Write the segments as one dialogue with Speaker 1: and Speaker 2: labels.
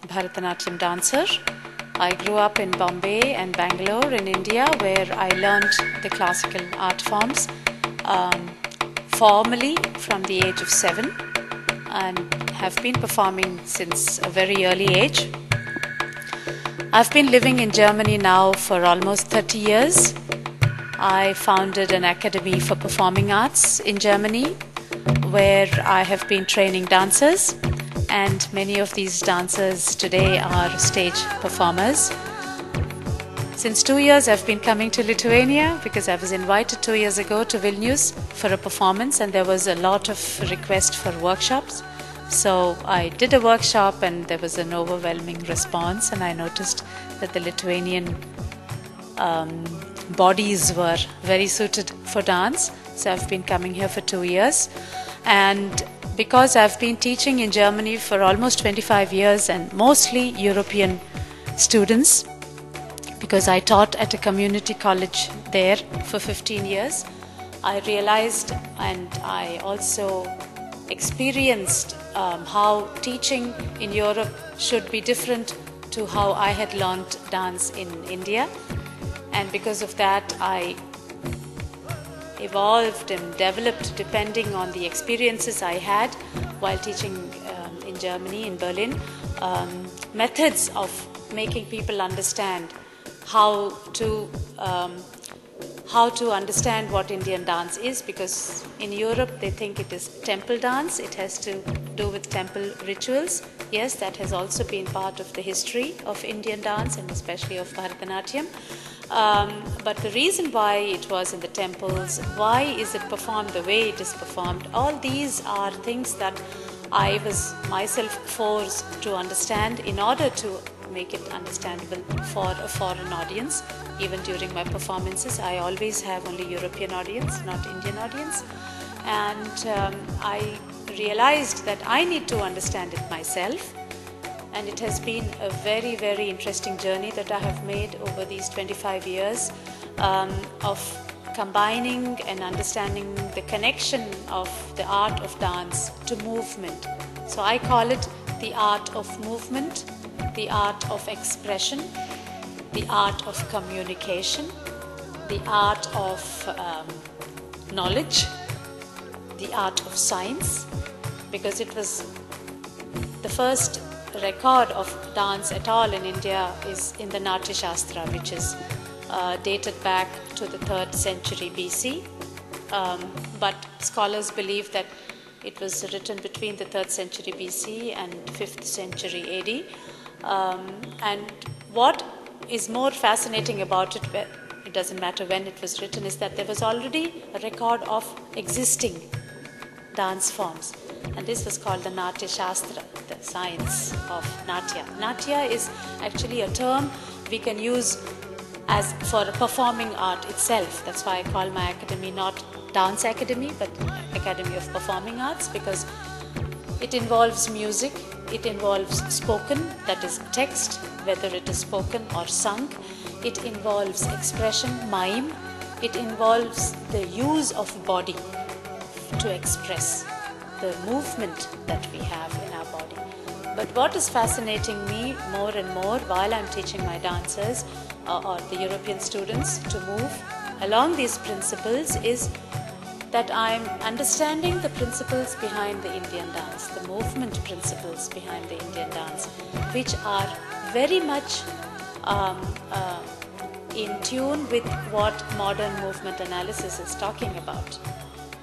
Speaker 1: Bharatanatyam dancer. I grew up in Bombay and Bangalore in India, where I learned the classical art forms formally from the age of 7 and have been performing since a very early age. I've been living in Germany now for almost 30 years. I founded an academy for performing arts in Germany, where I have been training dancers, and many of these dancers today are stage performers. Since 2 years I've been coming to Lithuania because I was invited 2 years ago to Vilnius for a performance, and there was a lot of request for workshops. So I did a workshop and there was an overwhelming response, and I noticed that the Lithuanian bodies were very suited for dance. So I've been coming here for 2 years, and because I've been teaching in Germany for almost 25 years and mostly European students, because I taught at a community college there for 15 years, I realized and I also experienced how teaching in Europe should be different to how I had learned dance in India. And because of that, I evolved and developed depending on the experiences I had while teaching in Germany, in Berlin, methods of making people understand how to understand what Indian dance is, because in Europe they think it is temple dance, it has to do with temple rituals. Yes, that has also been part of the history of Indian dance and especially of Bharatanatyam. But the reason why it was in the temples, why is it performed the way it is performed, all these are things that I was myself forced to understand in order to make it understandable for a foreign audience. Even during my performances, I always have only European audience, not Indian audience. And I realized that I need to understand it myself. And it has been a very, very interesting journey that I have made over these 25 years of combining and understanding the connection of the art of dance to movement. So I call it the art of movement, the art of expression, the art of communication, the art of knowledge, the art of science, because it was the first record of dance at all in India is in the Natya Shastra, which is dated back to the 3rd century BC. But scholars believe that it was written between the 3rd century BC and 5th century AD. And what is more fascinating about it, it doesn't matter when it was written, is that there was already a record of existing dance forms. And this was called the Natya Shastra, the science of Natya. Natya is actually a term we can use as for performing art itself. That's why I call my academy not Dance Academy, but Academy of Performing Arts, because it involves music, it involves spoken, that is text, whether it is spoken or sung. It involves expression, mime. It involves the use of body to express the movement that we have in our body. But what is fascinating me more and more while I'm teaching my dancers or the European students to move along these principles is that I'm understanding the principles behind the Indian dance, the movement principles behind the Indian dance, which are very much in tune with what modern movement analysis is talking about.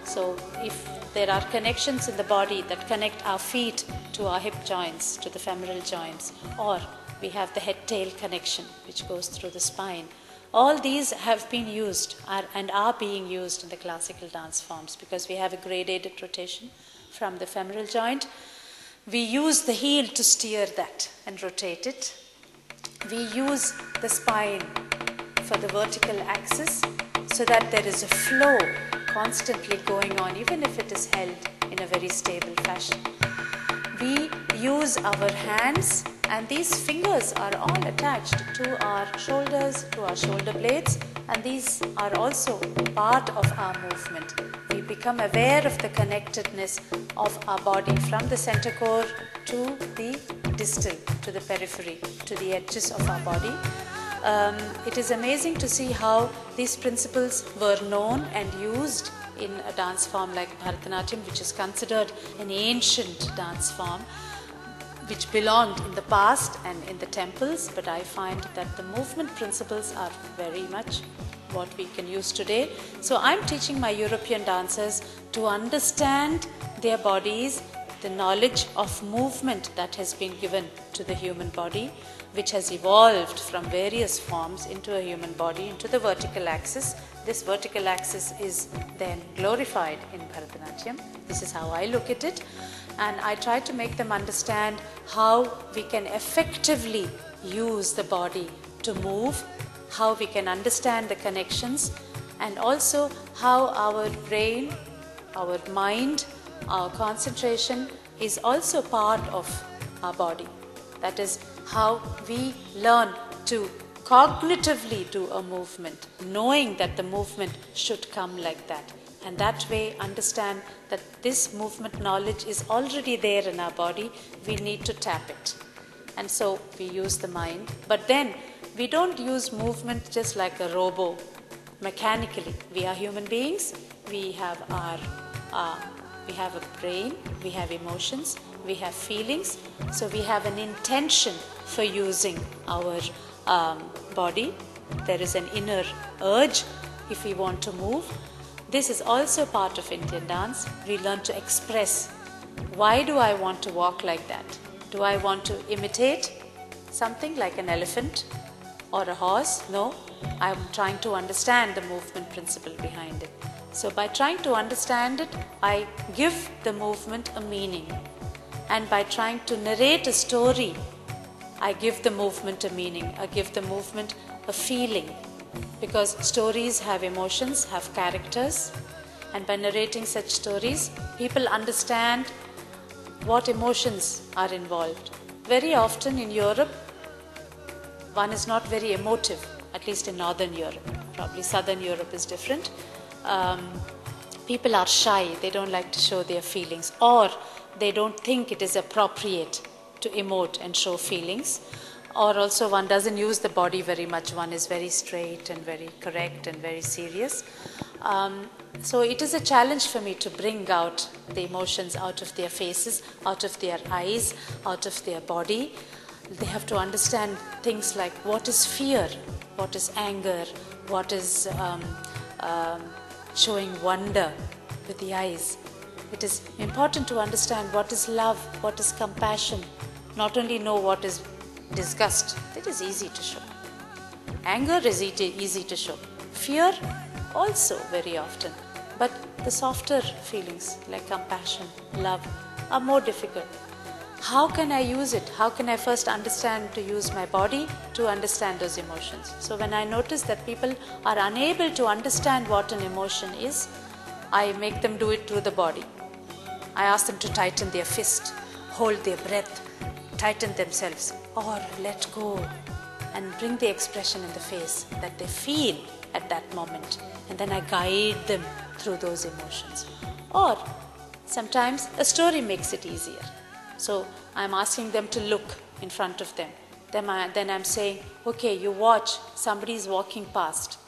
Speaker 1: So if there are connections in the body that connect our feet to our hip joints, to the femoral joints, or we have the head-tail connection which goes through the spine, all these have been used and are being used in the classical dance forms, because we have a gradated rotation from the femoral joint. We use the heel to steer that and rotate it. We use the spine for the vertical axis so that there is a flow constantly going on, even if it is held in a very stable fashion. We use our hands, and these fingers are all attached to our shoulders, to our shoulder blades, and these are also part of our movement. We become aware of the connectedness of our body from the center core to the distal, to the periphery, to the edges of our body. It is amazing to see how these principles were known and used in a dance form like Bharatanatyam, which is considered an ancient dance form, which belonged in the past and in the temples, but I find that the movement principles are very much what we can use today. So I'm teaching my European dancers to understand their bodies, the knowledge of movement that has been given to the human body, which has evolved from various forms into a human body, into the vertical axis. This vertical axis is then glorified in Bharatanatyam. This is how I look at it. And I try to make them understand how we can effectively use the body to move, how we can understand the connections, and also how our brain, our mind, our concentration is also part of our body. That is how we learn to cognitively do a movement, knowing that the movement should come like that. And that way understand that this movement knowledge is already there in our body. We need to tap it. And so we use the mind. But then we don't use movement just like a robo, mechanically. We are human beings. We have we have a brain, we have emotions, we have feelings. So we have an intention for using our body. There is an inner urge if we want to move. This is also part of Indian dance. We learn to express, why do I want to walk like that? Do I want to imitate something like an elephant or a horse? No, I'm trying to understand the movement principle behind it. So by trying to understand it, I give the movement a meaning. And by trying to narrate a story, I give the movement a meaning. I give the movement a feeling. Because stories have emotions, have characters. And by narrating such stories, people understand what emotions are involved. Very often in Europe, one is not very emotive, at least in Northern Europe. Probably Southern Europe is different. People are shy, they don't like to show their feelings, or they don't think it is appropriate to emote and show feelings. Or also one doesn't use the body very much, one is very straight and very correct and very serious. So it is a challenge for me to bring out the emotions out of their faces, out of their eyes, out of their body. They have to understand things like what is fear, what is anger, what is showing wonder with the eyes. It is important to understand what is love, what is compassion. Not only know what is disgust, that is easy to show. Anger is easy to show. Fear also very often. But the softer feelings like compassion, love are more difficult. How can I use it? How can I first understand to use my body to understand those emotions? So when I notice that people are unable to understand what an emotion is, I make them do it through the body. I ask them to tighten their fist, hold their breath, tighten themselves, or let go, and bring the expression in the face that they feel at that moment. And then I guide them through those emotions. Or sometimes a story makes it easier. So I'm asking them to look in front of them. Then I'm saying, okay, you watch, somebody is walking past.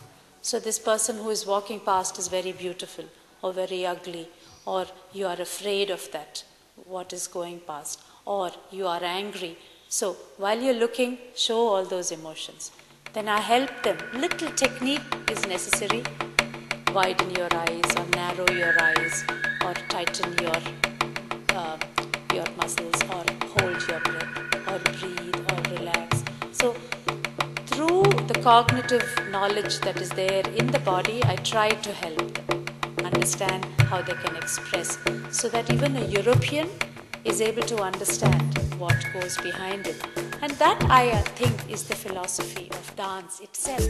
Speaker 1: So this person who is walking past is very beautiful or very ugly, or you are afraid of that, what is going past, or you are angry. So while you're looking, show all those emotions. Then I help them. Little technique is necessary. Widen your eyes or narrow your eyes or tighten your muscles or hold your breath or breathe or relax. So through the cognitive knowledge that is there in the body, I try to help them understand how they can express, so that even a European is able to understand what goes behind it. And that, I think, is the philosophy of dance itself.